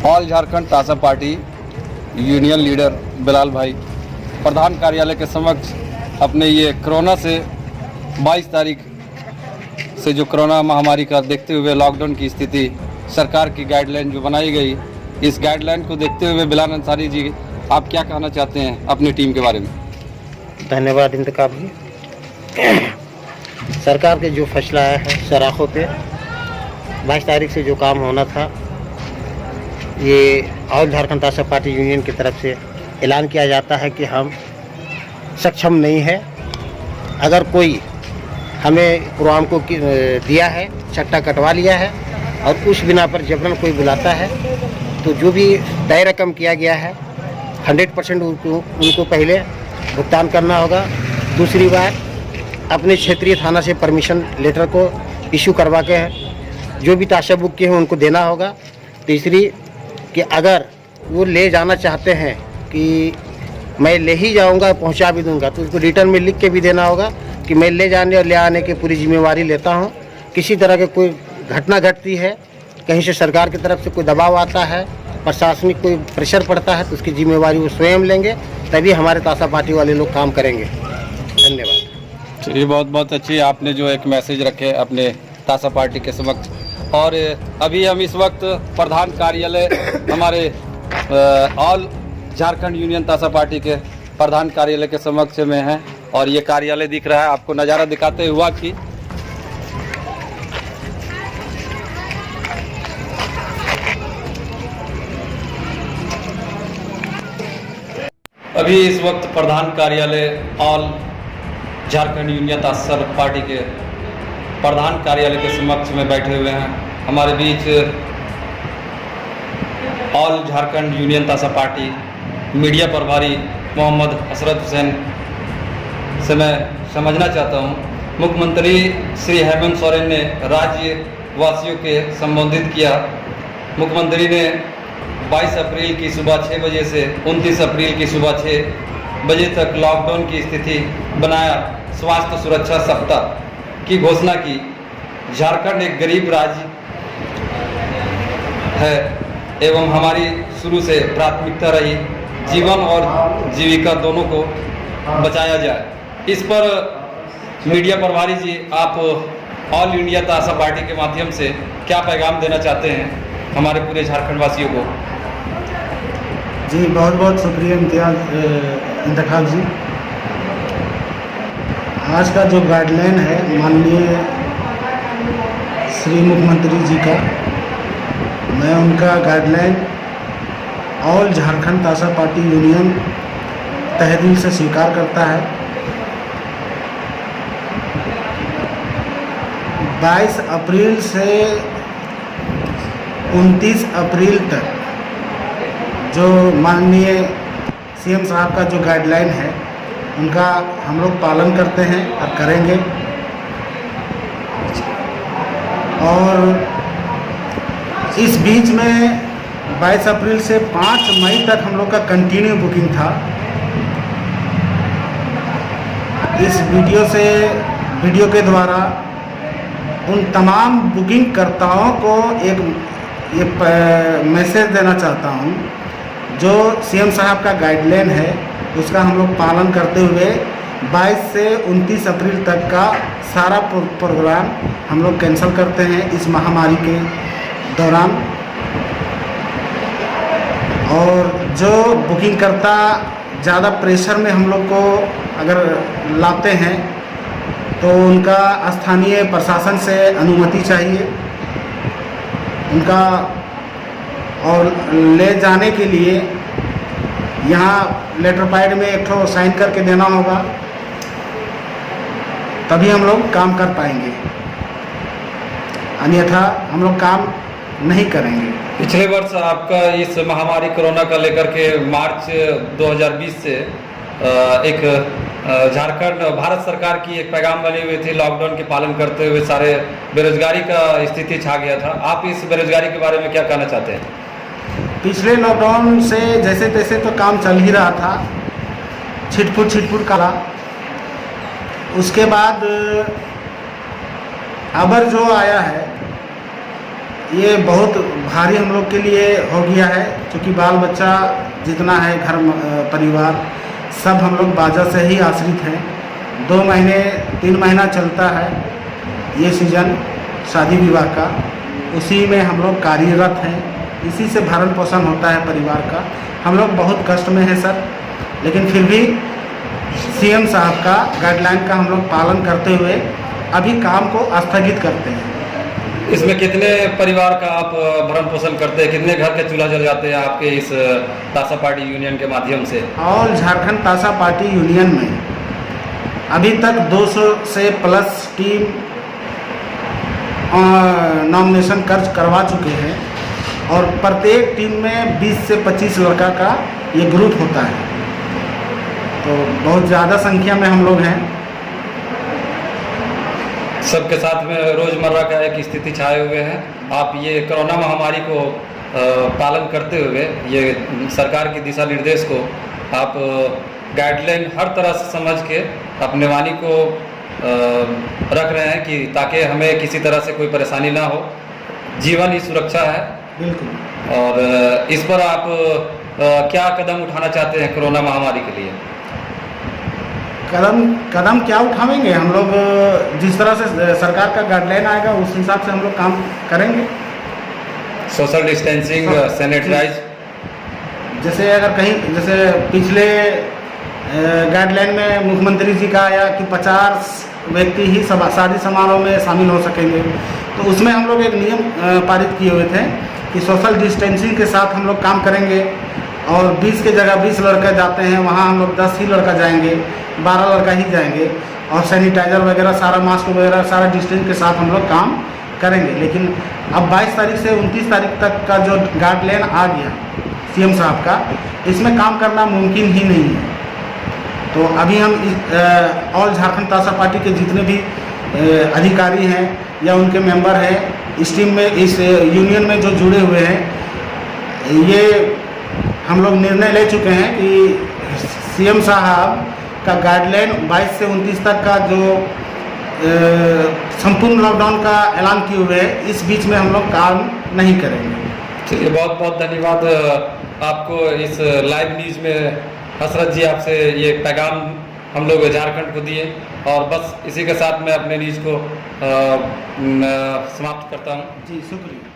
All Jharkhand तासा party union leader Bilal भाई प्रधान कार्यालय के समक्ष अपने ये कोरोना से 22 तारीख से जो कोरोना महामारी का देखते हुए लॉकडाउन की स्थिति, सरकार की गाइडलाइन जो बनाई गई, इस गाइडलाइन को देखते हुए बिलाल अंसारी जी, आप क्या कहना चाहते हैं अपनी टीम के बारे में? धन्यवाद इंतकाब जी। सरकार के जो फैसला आया है सराखों पे 22 तारीख से जो काम होना था, ये ऑल झारखंड तासा पार्टी यूनियन की तरफ से ऐलान किया जाता है कि हम सक्षम नहीं है। अगर कोई हमें प्रोग्राम को दिया है, चट्टा कटवा लिया है और उस बिना पर जबरन कोई बुलाता है तो जो भी तय रकम किया गया है 100% उनको पहले भुगतान करना होगा। दूसरी बार अपने क्षेत्रीय थाना से परमिशन लेटर को इशू करवा के जो भी ताशा बुक किए हैं उनको देना होगा। तीसरी कि अगर वो ले जाना चाहते हैं कि मैं ले ही जाऊंगा, पहुंचा भी दूंगा, तो उसको रिटर्न में लिख के भी देना होगा कि मैं ले जाने और ले आने की पूरी जिम्मेवारी लेता हूं। किसी तरह की कोई घटना घटती है, कहीं से सरकार की तरफ से कोई दबाव आता है, प्रशासनिक कोई प्रेशर पड़ता है, तो उसकी जिम्मेवारी वो स्वयं लेंगे, तभी हमारे तासा पार्टी वाले लोग काम करेंगे। धन्यवाद। चलिए, बहुत बहुत अच्छी आपने जो एक मैसेज रखे अपने तासा पार्टी के समक्ष। और अभी हम इस वक्त प्रधान कार्यालय हमारे ऑल झारखंड यूनियन तासा पार्टी के प्रधान कार्यालय के समक्ष में हैं और ये कार्यालय दिख रहा है, आपको नज़ारा दिखाते हुआ कि अभी इस वक्त प्रधान कार्यालय ऑल झारखंड यूनियन तासा पार्टी के प्रधान कार्यालय के समक्ष में बैठे हुए हैं। हमारे बीच ऑल झारखंड यूनियन तासा पार्टी मीडिया प्रभारी मोहम्मद हसरत हुसैन से मैं समझना चाहता हूं। मुख्यमंत्री श्री हेमंत सोरेन ने राज्यवासियों के संबोधित किया। मुख्यमंत्री ने 22 अप्रैल की सुबह 6 बजे से 29 अप्रैल की सुबह 6 बजे तक लॉकडाउन की स्थिति बनाया स्वास्थ्य सुरक्षा सप्ताह की घोषणा की। झारखंड एक गरीब राज्य है एवं हमारी शुरू से प्राथमिकता रही जीवन और जीविका दोनों को बचाया जाए। इस पर मीडिया प्रभारी जी, आप ऑल इंडिया तासा पार्टी के माध्यम से क्या पैगाम देना चाहते हैं हमारे पूरे झारखंड वासियों को? जी, बहुत बहुत शुक्रिया इंतखाब जी। आज का जो गाइडलाइन है माननीय श्री मुख्यमंत्री जी का, मैं उनका गाइडलाइन ऑल झारखंड तासा पार्टी यूनियन तहे दिल से स्वीकार करता है। 22 अप्रैल से 29 अप्रैल तक जो माननीय सीएम साहब का जो गाइडलाइन है उनका हम लोग पालन करते हैं और करेंगे। और इस बीच में 22 अप्रैल से 5 मई तक हम लोग का कंटिन्यू बुकिंग था। इस वीडियो के द्वारा उन तमाम बुकिंग कर्ताओं को ये मैसेज देना चाहता हूं, जो सीएम साहब का गाइडलाइन है उसका हम लोग पालन करते हुए 22 से 29 अप्रैल तक का सारा प्रोग्राम हम लोग कैंसिल करते हैं इस महामारी के दौरान। और जो बुकिंग करता ज़्यादा प्रेशर में हम लोग को अगर लाते हैं तो उनका स्थानीय प्रशासन से अनुमति चाहिए उनका, और ले जाने के लिए यहाँ लेटर पैड में एक ठो साइन करके देना होगा, तभी हम लोग काम कर पाएंगे, अन्यथा हम लोग काम नहीं करेंगे। पिछले वर्ष आपका इस महामारी कोरोना का लेकर के मार्च 2020 से एक झारखंड भारत सरकार की एक पैगाम बनी हुई थी, लॉकडाउन के पालन करते हुए सारे बेरोजगारी का स्थिति छा गया था। आप इस बेरोजगारी के बारे में क्या कहना चाहते हैं? पिछले लॉकडाउन से जैसे तैसे तो काम चल ही रहा था, छिटपुट करा। उसके बाद अबर जो आया है ये बहुत भारी हम लोग के लिए हो गया है, क्योंकि बाल बच्चा जितना है घर परिवार सब हम लोग बाजा से ही आश्रित हैं। 2 महीने 3 महीना चलता है ये सीज़न शादी विवाह का, उसी में हम लोग कार्यरत हैं, इसी से भरण पोषण होता है परिवार का। हम लोग बहुत कष्ट में हैं सर, लेकिन फिर भी सीएम साहब का गाइडलाइन का हम लोग पालन करते हुए अभी काम को स्थगित करते हैं। इसमें कितने परिवार का आप भरण पोषण करते हैं, कितने घर के चूल्हा जल जाते हैं आपके इस तासा पार्टी यूनियन के माध्यम से? ऑल झारखंड तासा पार्टी यूनियन में अभी तक 200 से प्लस टीम नॉमिनेशन कर्ज करवा चुके हैं और प्रत्येक टीम में 20 से 25 लड़का का ये ग्रुप होता है, तो बहुत ज़्यादा संख्या में हम लोग हैं। सबके साथ में रोज़मर्रा का एक स्थिति छाए हुए हैं। आप ये कोरोना महामारी को पालन करते हुए ये सरकार की दिशा निर्देश को आप गाइडलाइन हर तरह से समझ के अपने वाणी को रख रहे हैं कि ताकि हमें किसी तरह से कोई परेशानी ना हो, जीवन ही सुरक्षा है। बिल्कुल। और इस पर आप क्या कदम उठाना चाहते हैं कोरोना महामारी के लिए? कदम क्या उठाएंगे हम लोग, जिस तरह से सरकार का गाइडलाइन आएगा उस हिसाब से हम लोग काम करेंगे। सोशल डिस्टेंसिंग, सैनिटाइज, जैसे अगर कहीं जैसे पिछले गाइडलाइन में मुख्यमंत्री जी का आया कि 50 व्यक्ति ही शादी समारोह में शामिल हो सकेंगे, तो उसमें हम लोग एक नियम पारित किए हुए थे कि सोशल डिस्टेंसिंग के साथ हम लोग काम करेंगे और 20 के जगह 20 लड़के जाते हैं वहाँ हम लोग 10 ही लड़का जाएंगे, 12 लड़का ही जाएंगे और सैनिटाइज़र वगैरह सारा मास्क वगैरह सारा डिस्टेंस के साथ हम लोग काम करेंगे। लेकिन अब 22 तारीख से 29 तारीख तक का जो गाइडलाइन आ गया सीएम साहब का, इसमें काम करना मुमकिन ही नहीं है। तो अभी हम ऑल झारखंड तासा पार्टी के जितने भी अधिकारी हैं या उनके मेंबर हैं इस टीम में, इस यूनियन में जो जुड़े हुए हैं, ये हम लोग निर्णय ले चुके हैं कि सीएम साहब का गाइडलाइन 22 से 29 तक का जो संपूर्ण लॉकडाउन का ऐलान किए हुए हैं, इस बीच में हम लोग काम नहीं करेंगे। चलिए, बहुत बहुत धन्यवाद आपको इस लाइव न्यूज़ में हसरत जी आपसे ये पैगाम हम लोग झारखंड को दिए, और बस इसी के साथ मैं अपने न्यूज़ को समाप्त करता हूँ। जी शुक्रिया।